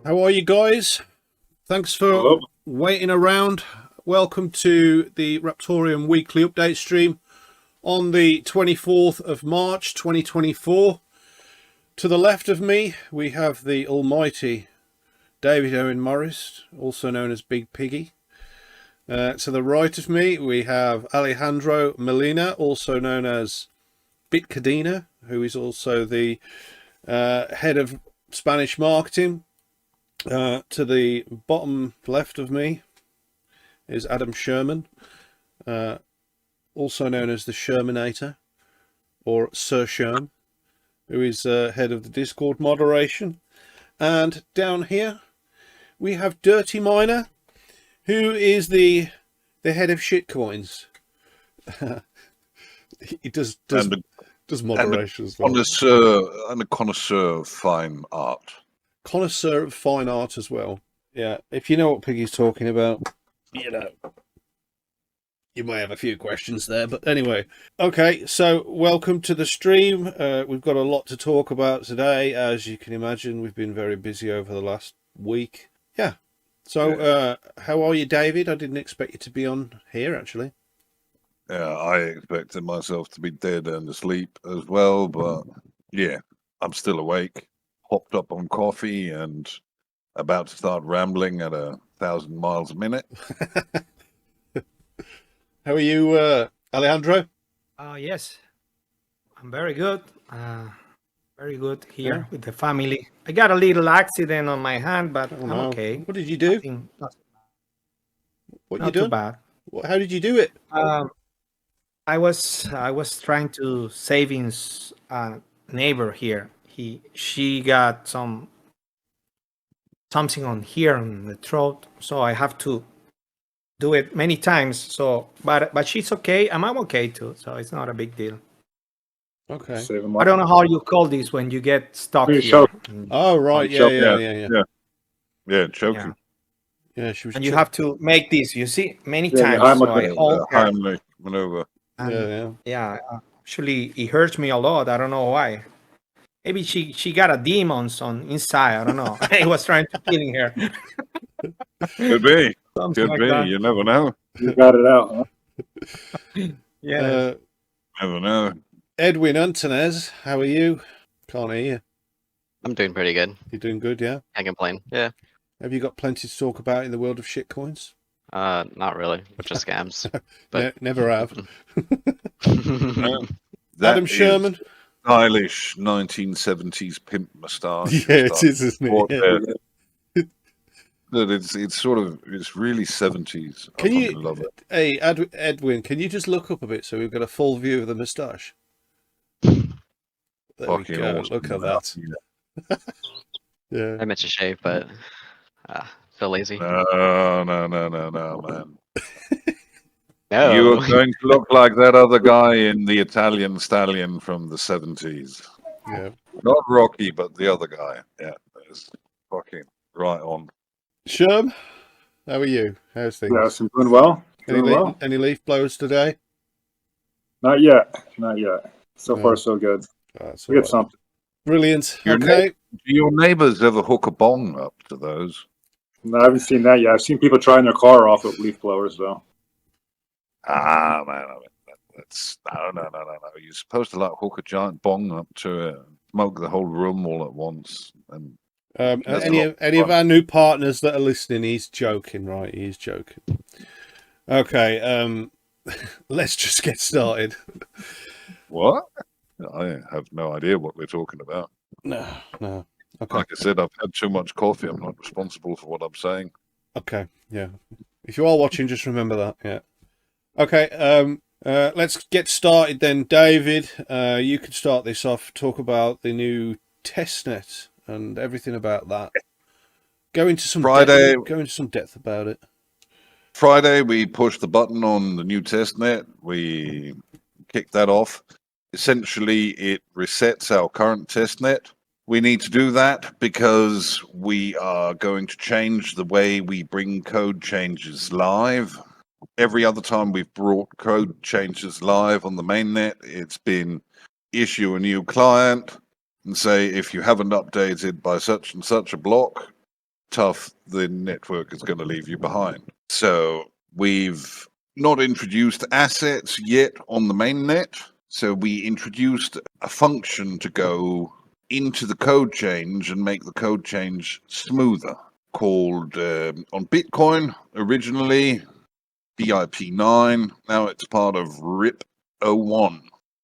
How are you guys? Thanks for Hello. waiting around. Welcome to the Raptoreum Weekly update stream on the 24th of March 2024. To the left of me, we have the almighty David Owen Morris, also known as Big Piggy. To the right of me, we have Alejandro Molina, also known as Bitcadena, who is also the head of Spanish marketing. To the bottom left of me is Adam Sherman, also known as the Shermanator, or Sir Sherm, who is head of the Discord moderation. And down here we have Dirty Miner, who is the head of Shitcoins. He does moderation as well. And a connoisseur of fine art. Connoisseur of fine art as well. Yeah, if you know what Piggy's talking about, you know, you may have a few questions there. But anyway, okay, so welcome to the stream. We've got a lot to talk about today. As you can imagine, we've been very busy over the last week. Yeah. So how are you, David? I didn't expect you to be on here, actually. Yeah, I expected myself to be dead and asleep as well, but yeah, I'm still awake, hopped up on coffee and about to start rambling at 1,000 miles a minute. How are you, Alejandro? Yes, I'm very good. Very good here with the family. I got a little accident on my hand, but I'm okay. What did you do? Not too bad. How did you do it? I was trying to savings neighbor here. She got something on here on the throat, so I have to do it many times. So, but she's okay, and I'm okay too. So it's not a big deal. Okay. I don't know how you call this when you get stuck here. Oh right, yeah, choking. Yeah, she was. And you have to make this. You see, many times. So I hold her. Heimlich maneuver. Yeah. Actually, it hurts me a lot. I don't know why. Maybe she got a demons on inside. I don't know. I was trying to kill her. Could be. Something Could like be. that. You never know. You got it out, huh? Yeah. Never know. Edwin Antonez, how are you? Can't hear you. I'm doing pretty good. You're doing good, yeah? Can't complain. Yeah. Have you got plenty to talk about in the world of shitcoins? Not really. Which is scams. But never have. That Adam Sherman. Stylish 1970s pimp moustache. Yeah, it is, isn't it? Yeah. It's really 70s. Can you love it. Hey, Edwin, can you just look up a bit so we've got a full view of the moustache? There we go. Awesome. Look at that. Yeah. I meant to shave, but feel lazy. No, man. No. You are going to look like that other guy in the Italian Stallion from the 70s. Yeah. Not Rocky, but the other guy. Yeah, it's fucking right on. Sherm, how are you? How's things? Yes, I'm doing well. Any leaf blowers today? Not yet. So far, so good. That's We got something. Brilliant. Do your neighbors ever hook a bong up to those? No, I haven't seen that yet. I've seen people trying their car off with leaf blowers, though. Man, that's no. You're supposed to like hook a giant bong up to it, smoke the whole room all at once. And any of our new partners that are listening, he's joking, right? He's joking. Okay, let's just get started. What? I have no idea what we're talking about. No. Okay. Like I said, I've had too much coffee. I'm not responsible for what I'm saying. Okay, yeah. If you are watching, just remember that. Yeah. Okay. Let's get started then, David. You can start this off. Talk about the new testnet and everything about that. Go into some depth about it. Friday, we pushed the button on the new testnet. We kicked that off. Essentially, it resets our current testnet. We need to do that because we are going to change the way we bring code changes live. Every other time we've brought code changes live on the mainnet, it's been issue a new client and say, if you haven't updated by such and such a block, tough, the network is going to leave you behind. So we've not introduced assets yet on the mainnet. So we introduced a function to go into the code change and make the code change smoother, called on Bitcoin originally BIP9. Now it's part of RIP 01.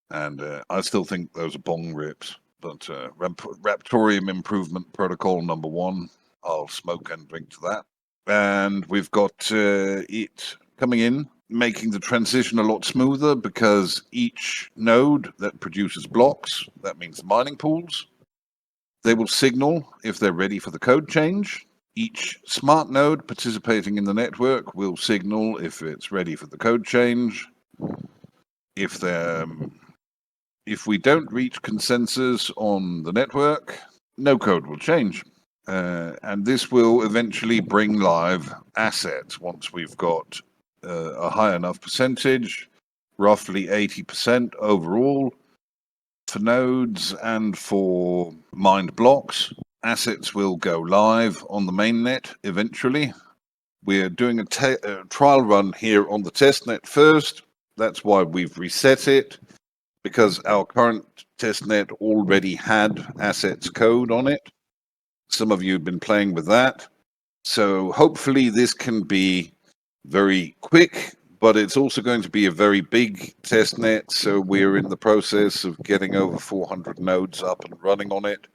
And I still think those are bong rips. But Raptoreum Improvement Protocol number 1, I'll smoke and drink to that. And we've got it coming in, making the transition a lot smoother, because each node that produces blocks, that means mining pools, they will signal if they're ready for the code change. Each smart node participating in the network will signal if it's ready for the code change. If we don't reach consensus on the network, no code will change. And this will eventually bring live assets once we've got a high enough percentage, roughly 80% overall, for nodes and for mined blocks. Assets will go live on the mainnet eventually. We're doing a trial run here on the testnet first. That's why we've reset it, because our current testnet already had assets code on it. Some of you have been playing with that. So hopefully this can be very quick, but it's also going to be a very big testnet. So we're in the process of getting over 400 nodes up and running on it.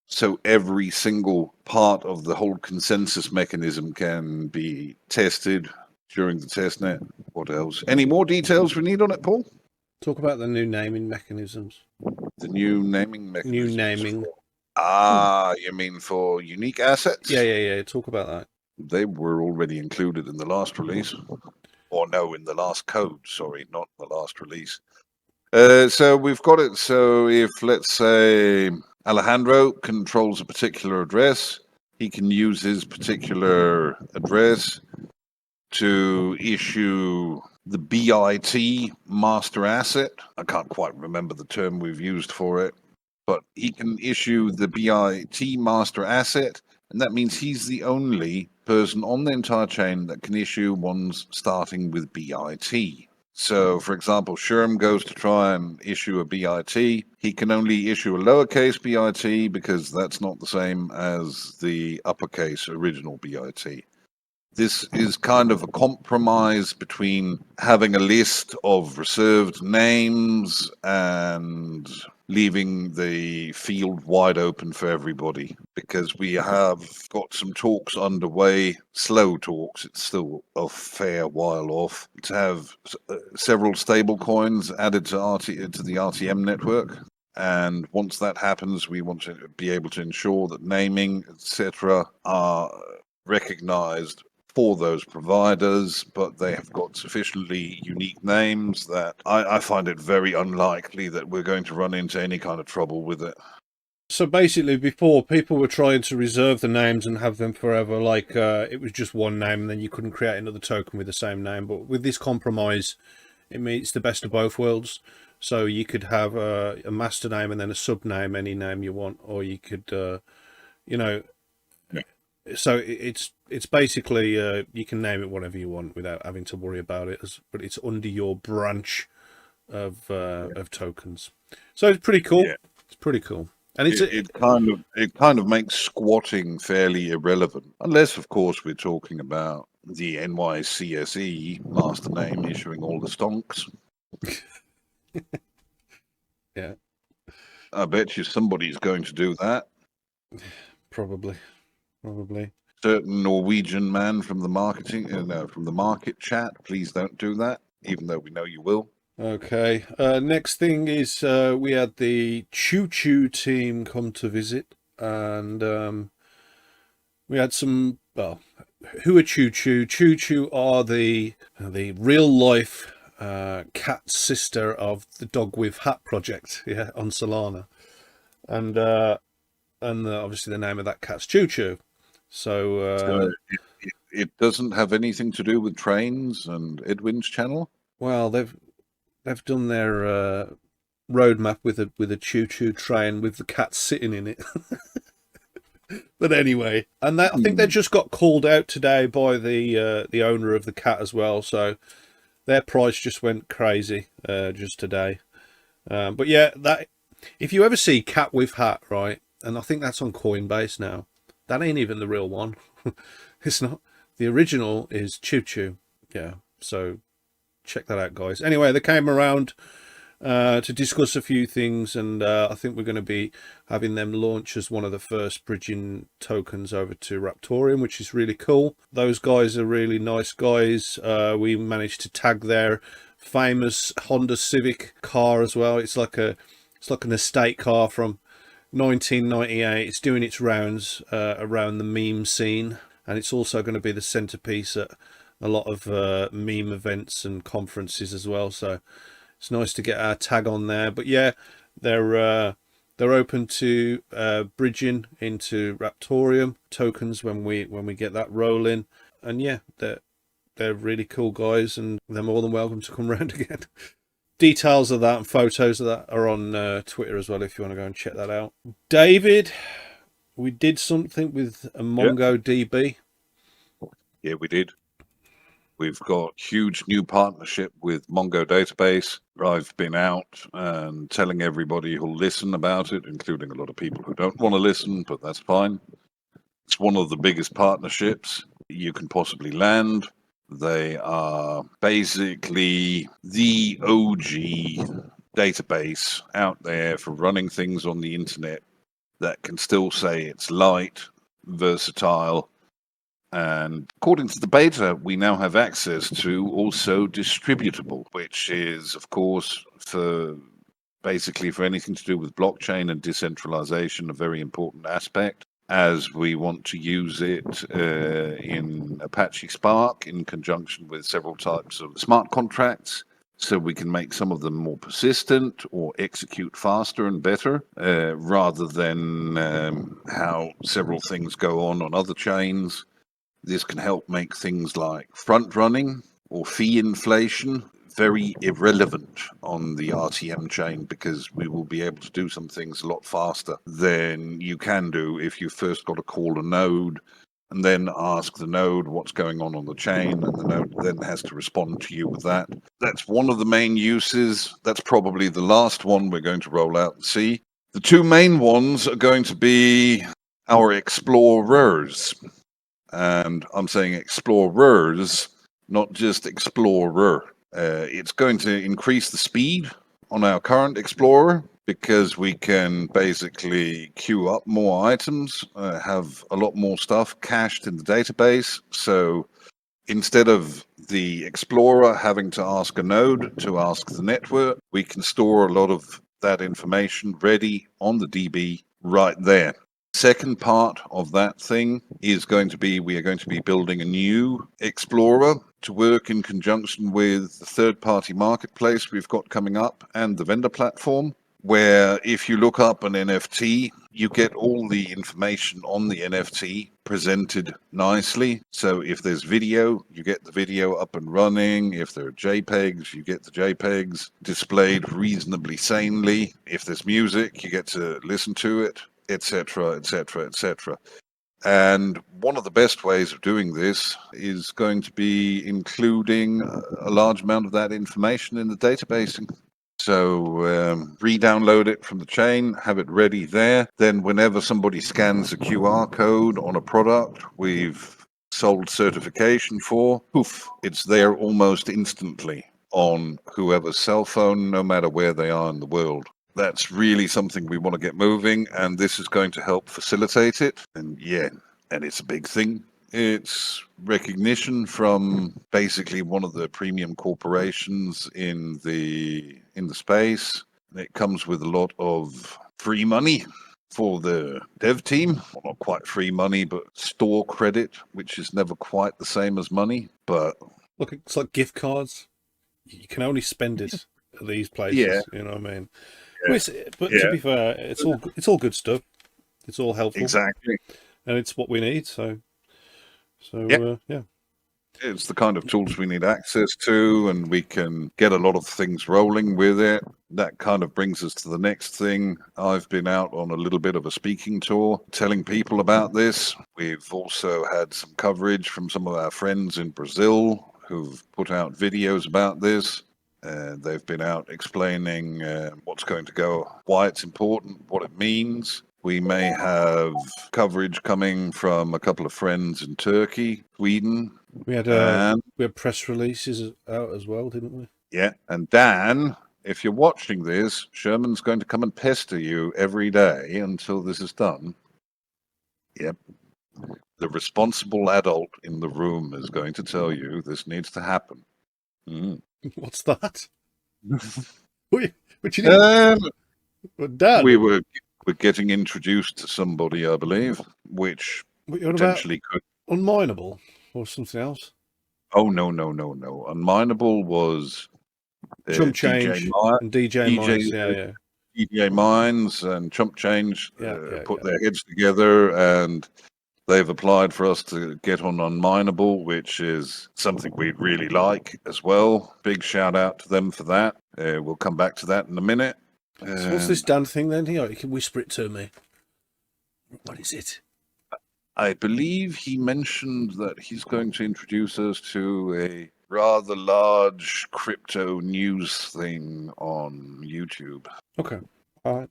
So every single part of the whole consensus mechanism can be tested during the testnet. What else? Any more details we need on it, Paul? Talk about the new naming mechanisms. The new naming mechanisms. New naming. You mean for unique assets? Yeah. Talk about that. They were already included in the last release. Or no, in the last code, sorry, not the last release. So we've got it. So if, let's say, Alejandro controls a particular address, he can use his particular address to issue the BIT master asset. I can't quite remember the term we've used for it, but he can issue the BIT master asset, and that means he's the only person on the entire chain that can issue ones starting with BIT. So, for example, Scherm goes to try and issue a BIT. He can only issue a lowercase BIT because that's not the same as the uppercase original BIT. This is kind of a compromise between having a list of reserved names and leaving the field wide open for everybody, because we have got some talks underway, slow talks, it's still a fair while off, to have several stable coins added to the RTM network. And once that happens, we want to be able to ensure that naming, etc., are recognized for those providers, but they have got sufficiently unique names that I find it very unlikely that we're going to run into any kind of trouble with it. So basically, before, people were trying to reserve the names and have them forever, like it was just one name and then you couldn't create another token with the same name. But with this compromise, it means the best of both worlds. So you could have a master name and then a sub name, any name you want, or you could, so it's basically you can name it whatever you want without having to worry about it, but it's under your branch of tokens. So it's pretty cool. Yeah. It's pretty cool, and it kind of makes squatting fairly irrelevant, unless of course we're talking about the NYCSE master name issuing all the stonks. Yeah, I bet you somebody's going to do that. Probably. Certain Norwegian man from the market chat, please don't do that, even though we know you will. Okay. Next thing is we had the ChooChoo team come to visit, and we had some. Well, who are ChooChoo? ChooChoo are the real life cat sister of the Dog with Hat project, on Solana, and obviously the name of that cat's ChooChoo. So it doesn't have anything to do with trains and Edwin's channel. Well, they've done their roadmap with a ChooChoo train with the cat sitting in it. But anyway, and I think they just got called out today by the owner of the cat as well. So their price just went crazy just today. But yeah, that if you ever see cat with hat, right, and I think that's on Coinbase now. That ain't even the real one. It's not. The original is ChooChoo. Yeah, so check that out, guys. Anyway, they came around to discuss a few things, and I think we're going to be having them launch as one of the first bridging tokens over to Raptoreum, which is really cool. Those guys are really nice guys. We managed to tag their famous Honda Civic car as well. It's like an estate car from 1998. It's doing its rounds around the meme scene, and it's also going to be the centerpiece at a lot of meme events and conferences as well. So it's nice to get our tag on there. But yeah, they're open to bridging into Raptoreum tokens when we get that rolling. And yeah, they're really cool guys, and they're more than welcome to come around again. Details of that and photos of that are on Twitter as well, if you want to go and check that out. David, we did something with a MongoDB. Yeah, we did. We've got huge new partnership with Mongo Database. I've been out and telling everybody who'll listen about it, including a lot of people who don't want to listen, but that's fine. It's one of the biggest partnerships you can possibly land. They are basically the OG database out there for running things on the internet that can still say it's light, versatile, and according to the beta, we now have access to also distributable, which is, of course, for anything to do with blockchain and decentralization, a very important aspect, as we want to use it in Apache Spark in conjunction with several types of smart contracts, so we can make some of them more persistent or execute faster and better, rather than how several things go on other chains. This can help make things like front running or fee inflation very irrelevant on the RTM chain, because we will be able to do some things a lot faster than you can do if you first got to call a node and then ask the node what's going on the chain, and the node then has to respond to you with that. That's one of the main uses. That's probably the last one we're going to roll out and see. The two main ones are going to be our explorers. And I'm saying explorers, not just explorer. It's going to increase the speed on our current explorer, because we can basically queue up more items, have a lot more stuff cached in the database. So instead of the explorer having to ask a node to ask the network, we can store a lot of that information ready on the DB right there. Second part of that thing is going to be, we are going to be building a new explorer to work in conjunction with the third-party marketplace we've got coming up and the vendor platform, where if you look up an NFT, you get all the information on the NFT presented nicely. So if there's video, you get the video up and running. If there are JPEGs, you get the JPEGs displayed reasonably sanely. If there's music, you get to listen to it, etc., etc., etc. And one of the best ways of doing this is going to be including a large amount of that information in the database. So re-download it from the chain, have it ready there. Then whenever somebody scans a QR code on a product we've sold certification for, poof, it's there almost instantly on whoever's cell phone, no matter where they are in the world. That's really something we want to get moving, and this is going to help facilitate it. And yeah, and it's a big thing. It's recognition from basically one of the premium corporations in the space. It comes with a lot of free money for the dev team. Well, not quite free money, but store credit, which is never quite the same as money. But look, it's like gift cards. You can only spend it at these places. Yeah. You know what I mean? Yeah. But to be fair, it's all good stuff. It's all helpful. Exactly. And it's what we need. So yeah. Yeah. It's the kind of tools we need access to, and we can get a lot of things rolling with it. That kind of brings us to the next thing. I've been out on a little bit of a speaking tour, telling people about this. We've also had some coverage from some of our friends in Brazil who've put out videos about this. They've been out explaining what's going to go, why it's important, what it means. We may have coverage coming from a couple of friends in Turkey, Sweden. We had press releases out as well, didn't we? Yeah, and Dan, if you're watching this, Sherman's going to come and pester you every day until this is done. Yep. The responsible adult in the room is going to tell you this needs to happen. What's that? What you need? Dan? We're getting introduced to somebody, I believe, which potentially could... Unminable or something else? Oh, no. Unminable was... ChumpChange and DJ Mines, yeah. DJ Mines and ChumpChange put their heads together, and they've applied for us to get on Unminable, which is something we'd really like as well. Big shout out to them for that. We'll come back to that in a minute. So what's this Dan thing then? Here, you can whisper it to me. What is it? I believe he mentioned that he's going to introduce us to a rather large crypto news thing on YouTube. Okay. All right.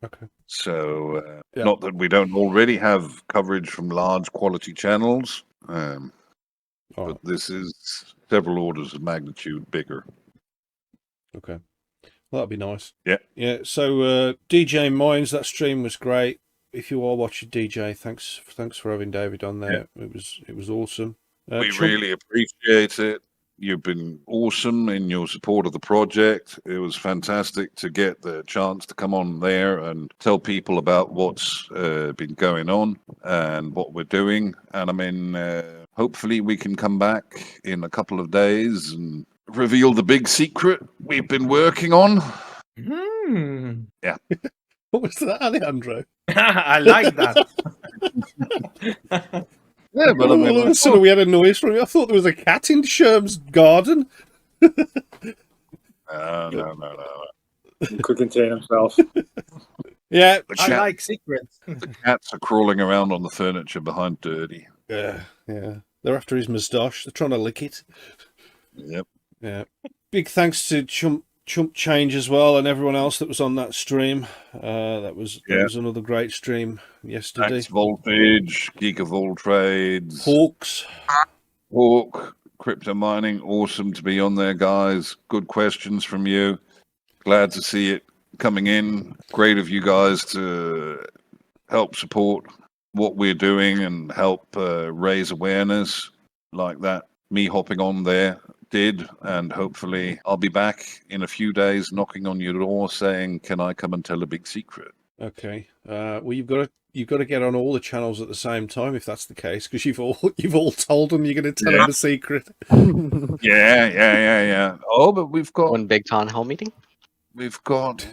Okay. So, not that we don't already have coverage from large quality channels, but this is several orders of magnitude bigger. Okay. Well, that'd be nice. Yeah. Yeah. So, DJ Mines, that stream was great. If you are watching DJ, thanks for having David on there. Yeah. It was awesome. We really appreciate it. You've been awesome in your support of the project. It was fantastic to get the chance to come on there and tell people about what's been going on and what we're doing. And I mean, hopefully we can come back in a couple of days and reveal the big secret we've been working on. Yeah. What was that, Alejandro? I like that. Yeah, but I mean, all of a sudden we had a noise from you. I thought there was a cat in Scherm's garden. No. He could contain himself. Yeah, I like secrets. The cats are crawling around on the furniture behind Dirty. Yeah. They're after his moustache. They're trying to lick it. Yep. Yeah. Big thanks to ChumpChange as well, and everyone else that was on that stream. That was another great stream yesterday. Max Voltage, Geek of All Trades, Hawk, Crypto Mining. Awesome to be on there, guys. Good questions from you. Glad to see it coming in. Great of you guys to help support what we're doing and help raise awareness like that. Me hopping on there did, and hopefully I'll be back in a few days knocking on your door saying, can I come and tell a big secret? Okay. Well, you've got to get on all the channels at the same time if that's the case, because you've all told them you're going to tell them a secret. Yeah. Oh, but we've got one big town hall meeting. We've got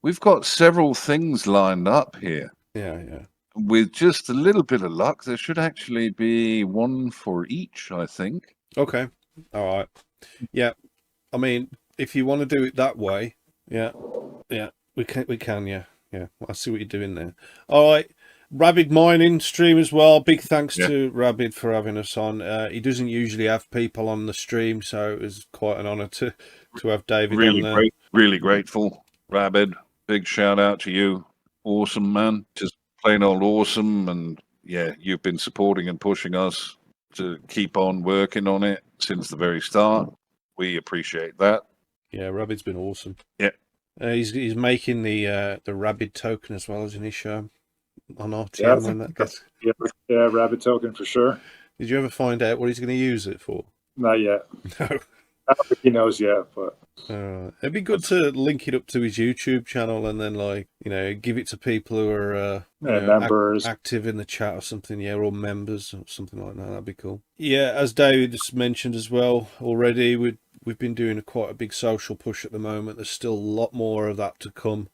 we've got several things lined up here. Yeah. With just a little bit of luck, there should actually be one for each, I think. Okay. All right. Yeah. I mean, if you want to do it that way, yeah, we can, yeah. I see what you're doing there. All right. Rabid mining stream as well. Big thanks to Rabid for having us on. He doesn't usually have people on the stream, so it was quite an honor to have David on there. Really grateful, Rabid. Big shout out to you. Awesome, man. Just plain old awesome. And yeah, you've been supporting and pushing us to keep on working on it since the very start. We appreciate that. Yeah, Rabid's been awesome. Yeah. He's making the Rabid token as well, isn't he, Scherm? On RTM. Yeah, Rabid token for sure. Did you ever find out what he's going to use it for? Not yet. No. I don't think he knows yet, but it'd be good to link it up to his YouTube channel and then, give it to people who are members, active in the chat or something. Yeah, or members or something like that. That'd be cool. Yeah, as David just mentioned as well already, we've been doing quite a big social push at the moment. There's still a lot more of that to come.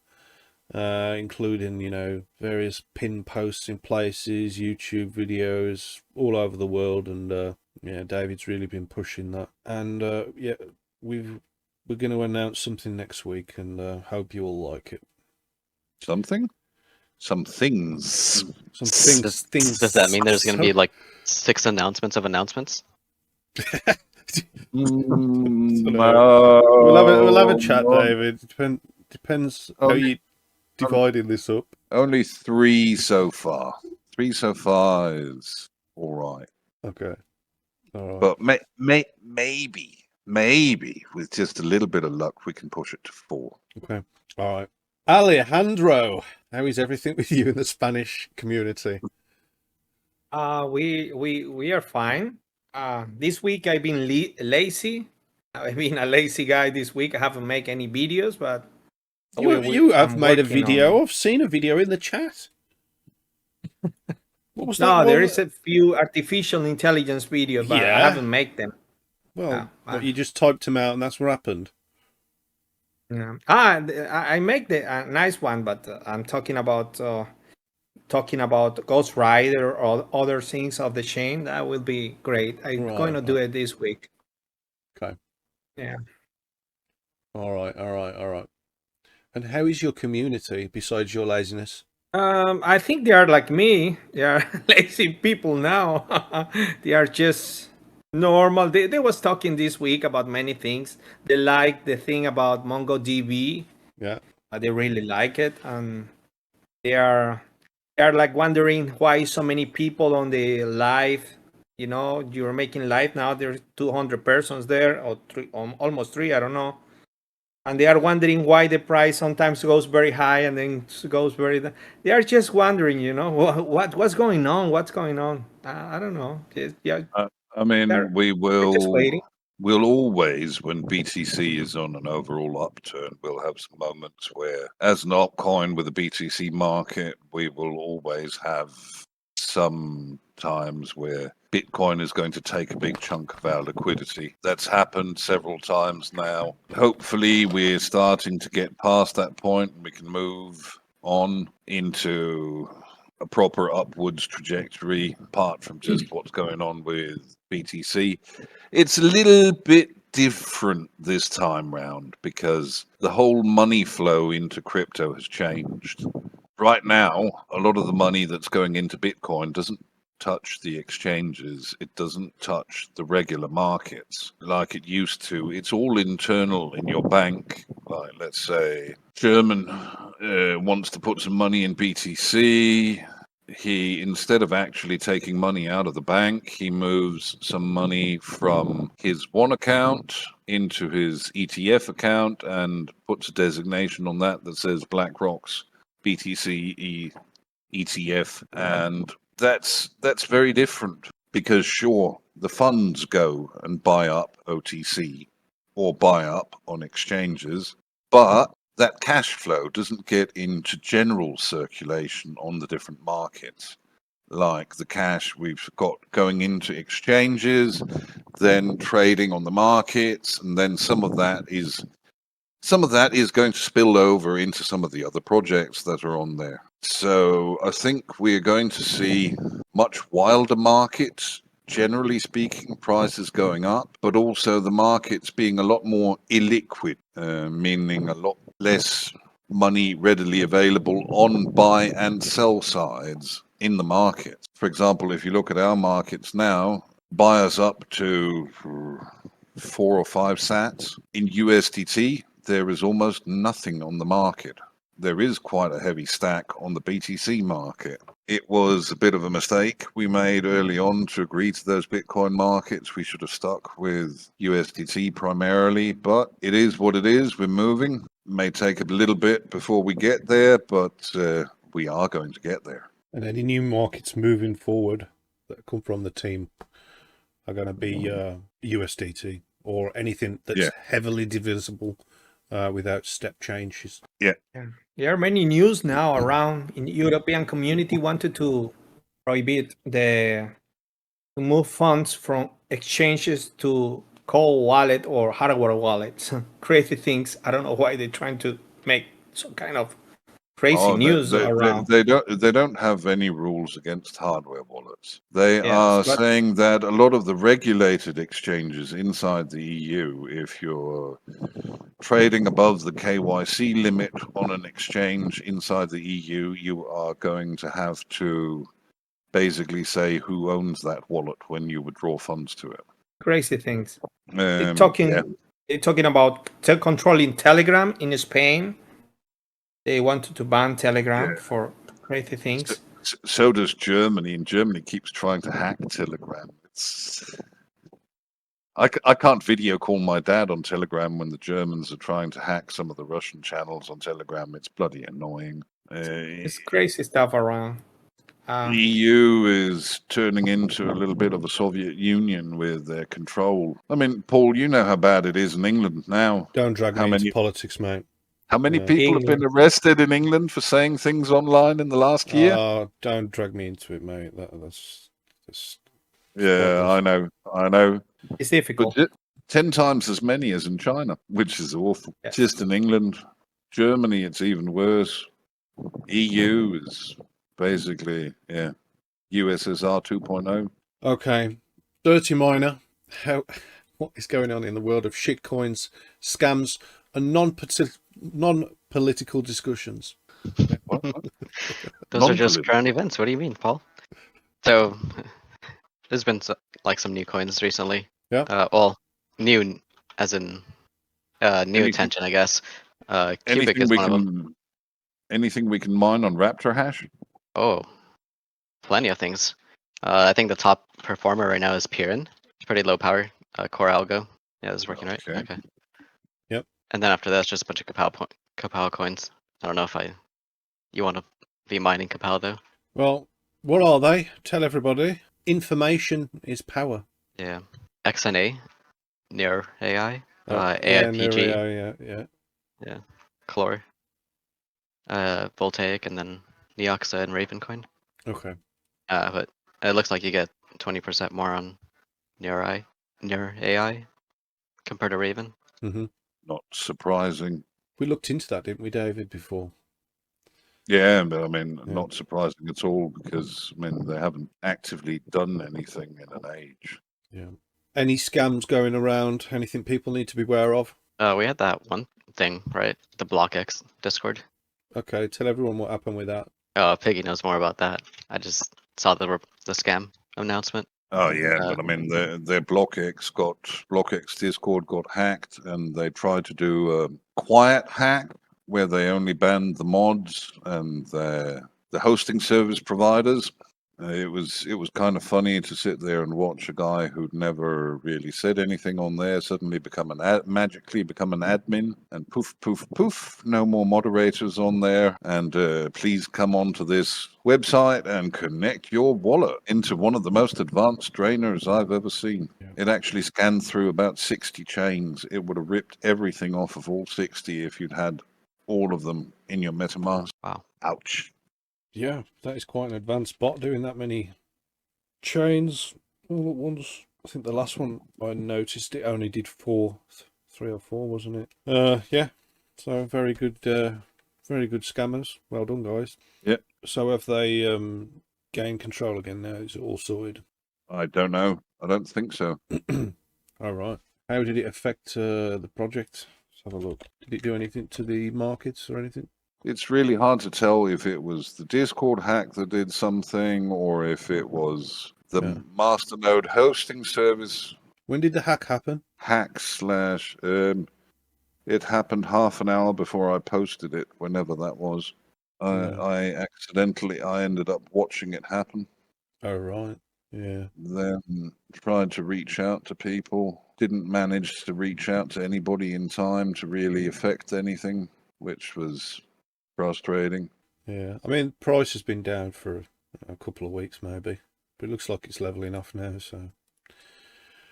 including, various pin posts in places, YouTube videos all over the world. And David's really been pushing that. And we're going to announce something next week, and hope you all like it. Something? Some things. Some things. Does that mean there's going to be like 6 announcements of announcements? We'll have a chat, David. Depends how you dividing this up. Only 3 so far. 3 so far is all right. Okay. All right. But maybe with just a little bit of luck, we can push it to 4. Okay. All right. Alejandro, how is everything with you in the Spanish community? We are fine. This week I've been lazy. I've been a lazy guy this week. I haven't made any videos, but you have made a working video. on- I've seen a video in the chat. What was that? No, there one? is a few artificial intelligence videos, but Yeah. I haven't made them. Well, you just typed them out, and that's what happened. Yeah. I make the nice one, but I'm talking about Ghostrider or other things of the chain. That will be great. I'm going to do it this week. Okay. Yeah. All right. And how is your community besides your laziness? I think they are like me. They are lazy people now. They are just normal. They was talking this week about many things. They like the thing about MongoDB. Yeah. They really like it, and they are like wondering why so many people on the live. You're making live now. There's 200 persons there, or almost 3. I don't know. And they are wondering why the price sometimes goes very high and then goes very down. They are just wondering, what's going on? What's going on? I don't know. Yeah. I mean, We're just waiting. we'll always, when BTC is on an overall upturn, we'll have some moments where, as an altcoin with the BTC market, we will always have some times where Bitcoin is going to take a big chunk of our liquidity. That's happened several times now. Hopefully, we're starting to get past that point and we can move on into a proper upwards trajectory, apart from just what's going on with BTC. It's a little bit different this time round because the whole money flow into crypto has changed. Right now, a lot of the money that's going into Bitcoin doesn't touch the exchanges. It doesn't touch the regular markets like it used to. It's all internal in your bank. Like, let's say, Scherm wants to put some money in BTC. He, instead of actually taking money out of the bank, he moves some money from his one account into his ETF account and puts a designation on that says BlackRock's BTC ETF, and that's very different because sure, the funds go and buy up OTC or buy up on exchanges, but that cash flow doesn't get into general circulation on the different markets, like the cash we've got going into exchanges, then trading on the markets, and then some of that is going to spill over into some of the other projects that are on there. So I think we're going to see much wilder markets, generally speaking, prices going up, but also the markets being a lot more illiquid, meaning a lot less money readily available on buy and sell sides in the market. For example, if you look at our markets now, buyers up to 4 or 5 sats. In USDT, there is almost nothing on the market. There is quite a heavy stack on the BTC market. It was a bit of a mistake we made early on to agree to those Bitcoin markets. We should have stuck with USDT primarily, but it is what it is. We're moving. It may take a little bit before we get there, but we are going to get there. And any new markets moving forward that come from the team are going to be USDT or anything that's heavily divisible without step changes. Yeah. There are many news now around in the European community wanted to prohibit to move funds from exchanges to cold wallet or hardware wallets. Crazy things. I don't know why they're trying to make some kind of crazy news they, around. they don't have any rules against hardware wallets. They Yes, are but saying that a lot of the regulated exchanges inside the EU, if you're trading above the KYC limit on an exchange inside the EU, you are going to have to basically say who owns that wallet when you withdraw funds to it. crazy things. They're Yeah. talking about controlling Telegram in Spain. They wanted to ban Telegram for crazy things. So does Germany, and Germany keeps trying to hack Telegram. I can't video call my dad on Telegram when the Germans are trying to hack some of the Russian channels on Telegram. It's bloody annoying. It's crazy stuff around. EU is turning into a little bit of a Soviet Union with their control. I mean, Paul, you know how bad it is in England now. Don't drag me into politics, mate. How many people have been arrested in England for saying things online in the last year? Don't drag me into it, mate. That's yeah, I know. It's difficult. But 10 times as many as in China, which is awful. Yes. Just in England. Germany, it's even worse. EU is basically, USSR 2.0. Okay. Dirty Miner. What is going on in the world of shitcoins, scams, and non-political discussions? Those are just current events. What do you mean, Paul? So, there's been some new coins recently. Yeah. Well, new as in new attention, I guess. Cubic is one of them. Anything we can mine on Raptor Hash? Oh, plenty of things. I think the top performer right now is Piran. It's pretty low power. Core algo. Yeah, it's working right. Okay. Yep. And then after that, it's just a bunch of Kapow coins. I don't know if you want to be mining Kapow though. Well, what are they? Tell everybody. Information is power. Yeah. XNA, Near AI, AIPG. Yeah. Chlor, Voltaic, and then Neoxa and Ravencoin. Okay. But it looks like you get 20% more on Near AI compared to Raven. Mm-hmm. Not surprising. We looked into that, didn't we, David, before? Yeah, but I mean, not surprising at all because, I mean, they haven't actively done anything in an age. Yeah. Any scams going around? Anything people need to be aware of? We had that one thing, right? The BlockX Discord. Okay, tell everyone what happened with that. Piggy knows more about that. I just saw the scam announcement. Oh yeah, but I mean, their BlockX Discord got hacked, and they tried to do a quiet hack where they only banned the mods and the hosting service providers. It was kind of funny to sit there and watch a guy who'd never really said anything on there suddenly magically become an admin, and poof, poof, poof, no more moderators on there. And please come onto this website and connect your wallet into one of the most advanced drainers I've ever seen. Yeah. It actually scanned through about 60 chains. It would have ripped everything off of all 60 if you'd had all of them in your MetaMask. Wow. Ouch. Yeah, that is quite an advanced bot doing that many chains all at once. I think the last one I noticed it only did 3 or 4, wasn't it? Yeah. So very good scammers. Well done, guys. Yep. So have they gained control again now? Is it all sorted? I don't know. I don't think so. All right. How did it affect the project? Let's have a look. Did it do anything to the markets or anything? It's really hard to tell if it was the Discord hack that did something or if it was the masternode hosting service. When did the hack happen? It happened half an hour before I posted it, whenever that was. I ended up watching it happen. Oh, right. Yeah. Then tried to reach out to people. Didn't manage to reach out to anybody in time to really affect anything, which was frustrating. Yeah, I mean, price has been down for a couple of weeks maybe, but it looks like it's leveling off now. So,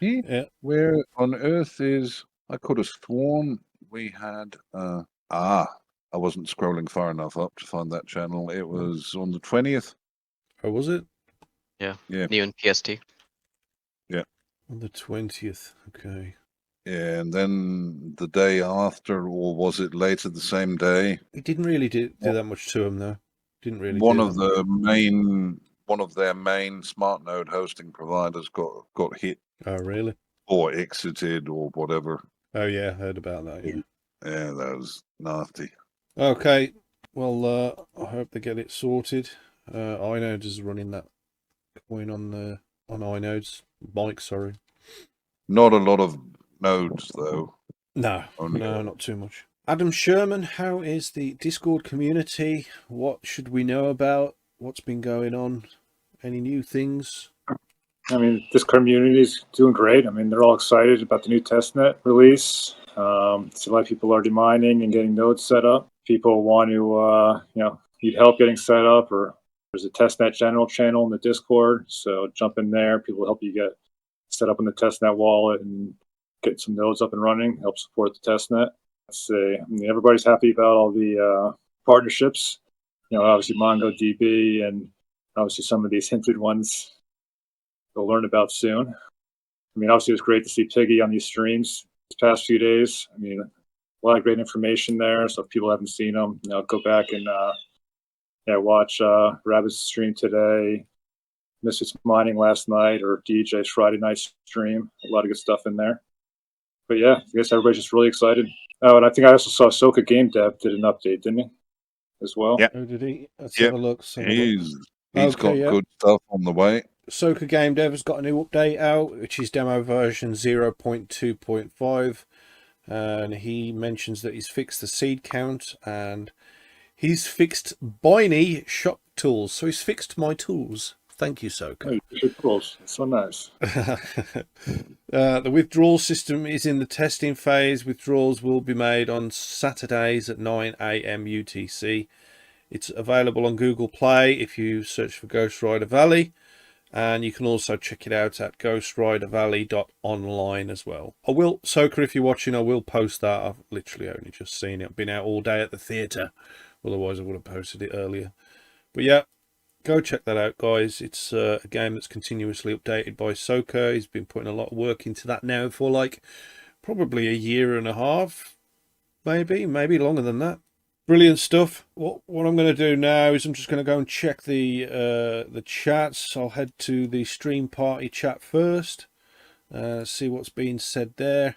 yeah. Where on earth is? I could have sworn we had. I wasn't scrolling far enough up to find that channel. It was on the 20th. Oh, was it? Yeah. New in PST. Yeah. On the 20th. Okay. Yeah, and then the day after, or was it later the same day? It didn't really do that much to them, though. Didn't really One do of that much. one of their main smart node hosting providers got hit Oh, really? or exited or whatever. Oh, yeah, I heard about that, yeah. Yeah, that was nasty. Okay, well, I hope they get it sorted. Inodes is running that coin on Inodes. Mike, sorry. Not a lot of nodes, though. No, Only no, not too much. Adam Sherman, how is the Discord community? What should we know about? What's been going on? Any new things? I mean, this community is doing great. I mean, they're all excited about the new testnet release. See a lot of people already mining and getting nodes set up. People want to, need help getting set up, or there's a testnet general channel in the Discord. So jump in there. People help you get set up in the testnet wallet and get some nodes up and running. Help support the testnet. I mean, everybody's happy about all the partnerships. Obviously MongoDB and obviously some of these hinted ones we'll learn about soon. I mean, obviously it was great to see Piggy on these streams these past few days. I mean, a lot of great information there. So if people haven't seen them, go back and watch Rabid's stream today, Misfits Mining last night, or DJ's Friday night stream. A lot of good stuff in there. But yeah, I guess everybody's just really excited. Oh, and I think I also saw Soka Game Dev did an update, didn't he? As well. Yeah. Oh, did he? Let's Yep. have a look. He's Okay, got yeah. good stuff on the way. Soka Game Dev has got a new update out, which is demo version 0.2.5. And he mentions that he's fixed the seed count and he's fixed Biney shop tools. So he's fixed my tools. Thank you, Soka. Good tools. So nice. The withdrawal system is in the testing phase. Withdrawals will be made on Saturdays at 9 a.m. UTC. It's available on Google Play if you search for Ghostrider Valley. And you can also check it out at ghostridervalley.online as well. I will, Soka, if you're watching, I will post that. I've literally only just seen it. I've been out all day at the theatre. Otherwise, I would have posted it earlier. But yeah, go check that out, guys. It's a game that's continuously updated by Soka. He's been putting a lot of work into that now for like probably a year and a half, maybe longer than that. Brilliant stuff. What I'm going to do now is I'm just going to go and check the chats. I'll head to the stream party chat first. See what's being said there.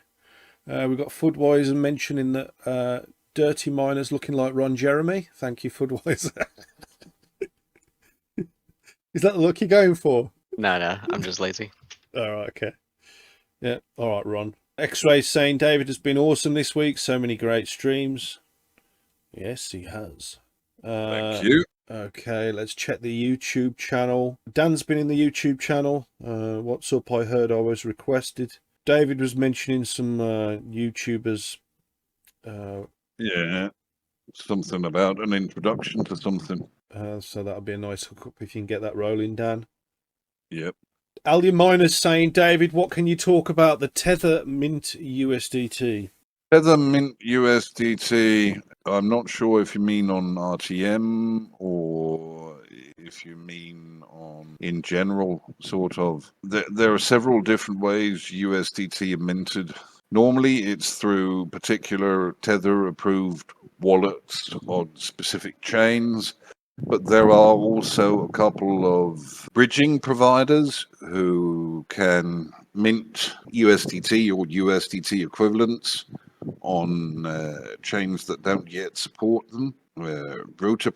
We've got Foodwiser mentioning that Dirty Miners looking like Ron Jeremy. Thank you, Foodwiser. Is that the look you're going for? No, I'm just lazy. All right, okay. Yeah, all right, Ron. X-Ray saying David has been awesome this week. So many great streams. Yes, he has. Thank you. Okay, let's check the YouTube channel. Dan's been in the YouTube channel. What's up? I heard I was requested. David was mentioning some YouTubers. Yeah, something about an introduction to something. So that'll be a nice hookup if you can get that rolling, Dan. Yep. Alien Miner's saying, David, what can you talk about the Tether Mint USDT? Tether Mint USDT, I'm not sure if you mean on RTM or if you mean on in general, sort of. There are several different ways USDT are minted. Normally it's through particular Tether approved wallets on specific chains, but there are also a couple of bridging providers who can mint USDT or USDT equivalents on chains that don't yet support them. Router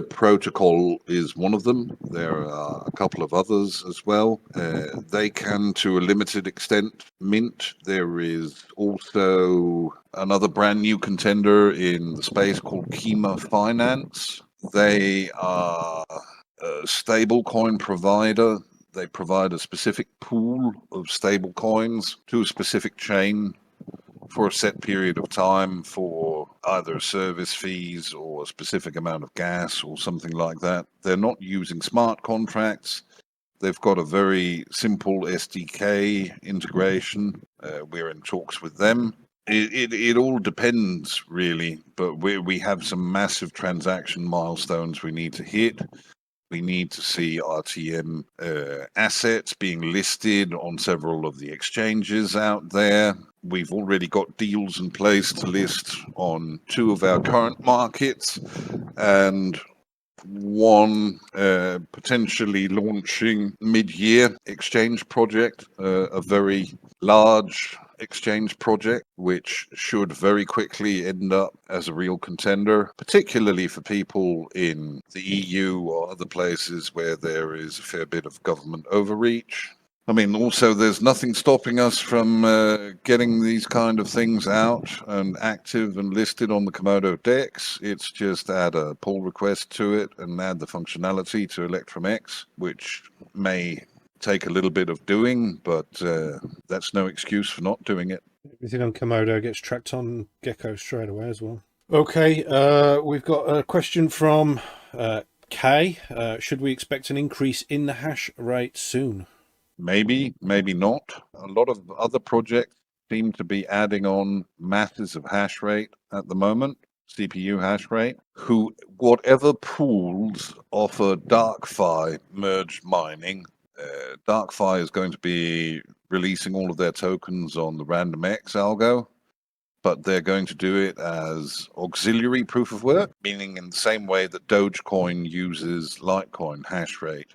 Protocol is one of them. There are a couple of others as well. They can, to a limited extent, mint. There is also another brand new contender in the space called Kima Finance. They are a stablecoin provider. They provide a specific pool of stable coins to a specific chain for a set period of time for either service fees or a specific amount of gas or something like that. They're not using smart contracts. They've got a very simple SDK integration. We're in talks with them. It all depends, really, but we have some massive transaction milestones we need to hit We need to see RTM assets being listed on several of the exchanges out there. We've already got deals in place to list on 2 of our current markets, and one potentially launching mid-year exchange project, a very large exchange project, which should very quickly end up as a real contender, particularly for people in the EU or other places where there is a fair bit of government overreach. I mean, also, there's nothing stopping us from getting these kind of things out and active and listed on the Komodo DEX. It's just add a pull request to it and add the functionality to Electrum X, which may take a little bit of doing, but that's no excuse for not doing it. Everything on Komodo gets tracked on Gecko straight away as well. Okay, we've got a question from Kay. Should we expect an increase in the hash rate soon? Maybe, maybe not. A lot of other projects seem to be adding on masses of hash rate at the moment, CPU hash rate, whatever pools offer DarkFi merged mining. DarkFi is going to be releasing all of their tokens on the RandomX algo, but they're going to do it as auxiliary proof of work, meaning in the same way that Dogecoin uses Litecoin hash rate.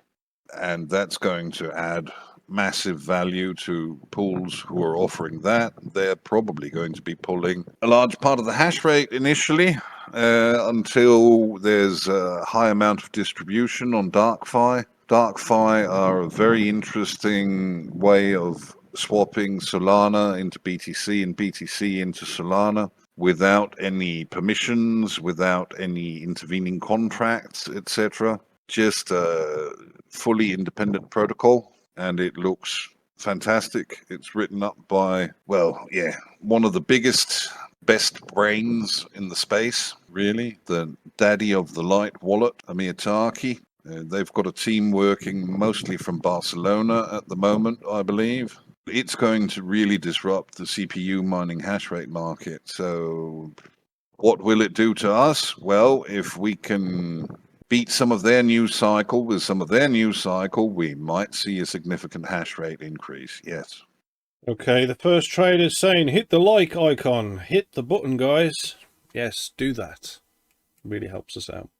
And that's going to add massive value to pools who are offering that. They're probably going to be pulling a large part of the hash rate initially until there's a high amount of distribution on DarkFi. DarkFi are a very interesting way of swapping Solana into BTC and BTC into Solana without any permissions, without any intervening contracts, etc. Just a fully independent protocol, and it looks fantastic. It's written up by, one of the biggest, best brains in the space, really, the daddy of the light wallet, Amir Taki. They've got a team working mostly from Barcelona at the moment, I believe. It's going to really disrupt the CPU mining hash rate market. So what will it do to us? Well, if we can beat some of their news cycle with some of their news cycle, we might see a significant hash rate increase, yes. Okay, the first trader's saying, hit the like icon, hit the button, guys. Yes, do that. Really helps us out.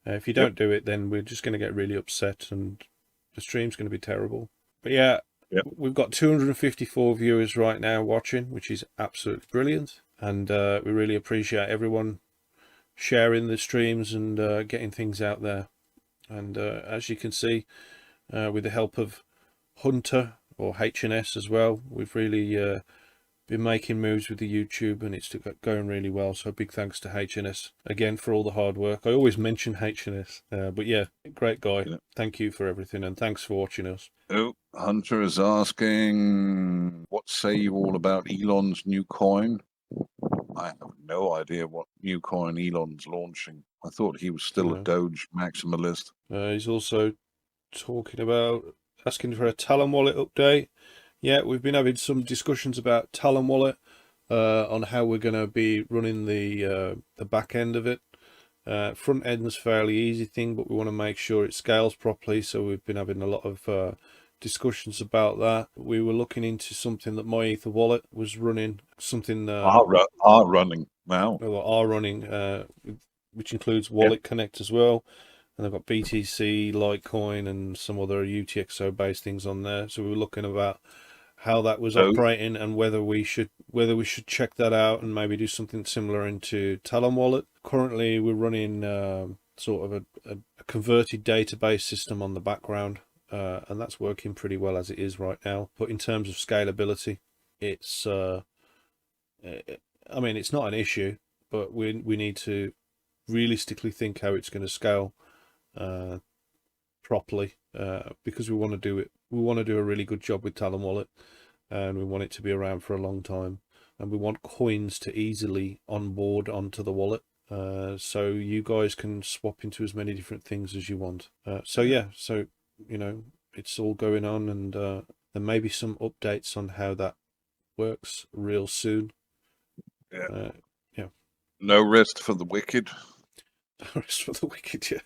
If you don't do it, then we're just going to get really upset and the stream's going to be terrible. But yeah, we've got 254 viewers right now watching, which is absolutely brilliant. And we really appreciate everyone sharing the streams and getting things out there. And as you can see, with the help of Hunter or HNS as well, we've really been making moves with the YouTube, and it's going really well. So big thanks to HNS again for all the hard work. I always mention HNS, but yeah, great guy. Yeah. Thank you for everything, and thanks for watching us. Oh, Hunter is asking, what say you all about Elon's new coin? I have no idea what new coin Elon's launching. I thought he was still a Doge maximalist. He's also talking about asking for a Talon wallet update. Yeah, we've been having some discussions about Talon wallet on how we're going to be running the back end of it. Front end's fairly easy thing, but we want to make sure it scales properly. So we've been having a lot of discussions about that. We were looking into something that my Ether wallet was running, something are running now. Are running, which includes Wallet Connect as well. And they've got BTC, Litecoin, and some other UTXO based things on there. So we were looking about how that was operating and whether we should check that out and maybe do something similar into Talon wallet. Currently, we're running sort of a converted database system on the background, and that's working pretty well as it is right now. But in terms of scalability, it's it's not an issue, but we need to realistically think how it's going to scale properly, because we want to do it. We want to do a really good job with Talon wallet, and we want it to be around for a long time, and we want coins to easily onboard onto the wallet, so you guys can swap into as many different things as you want. So it's all going on, and there may be some updates on how that works real soon. No rest for the wicked. No rest for the wicked, yeah.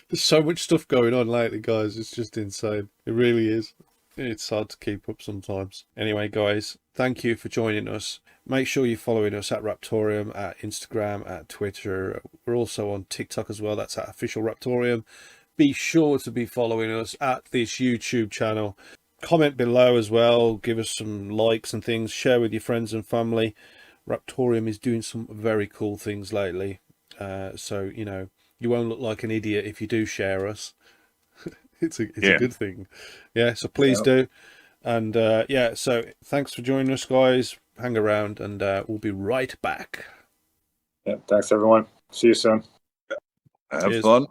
There's so much stuff going on lately, guys. It's just insane. It really is. It's hard to keep up sometimes. Anyway, guys, thank you for joining us. Make sure you're following us at Raptoreum, at Instagram, at Twitter. We're also on TikTok as well. That's at Official Raptoreum. Be sure to be following us at this YouTube channel. Comment below as well. Give us some likes and things. Share with your friends and family. Raptoreum is doing some very cool things lately. So, you know, you won't look like an idiot if you do share us. It's a good thing. Yeah, so please do. And yeah, so thanks for joining us, guys. Hang around and we'll be right back. Yeah, thanks everyone. See you soon. Have fun.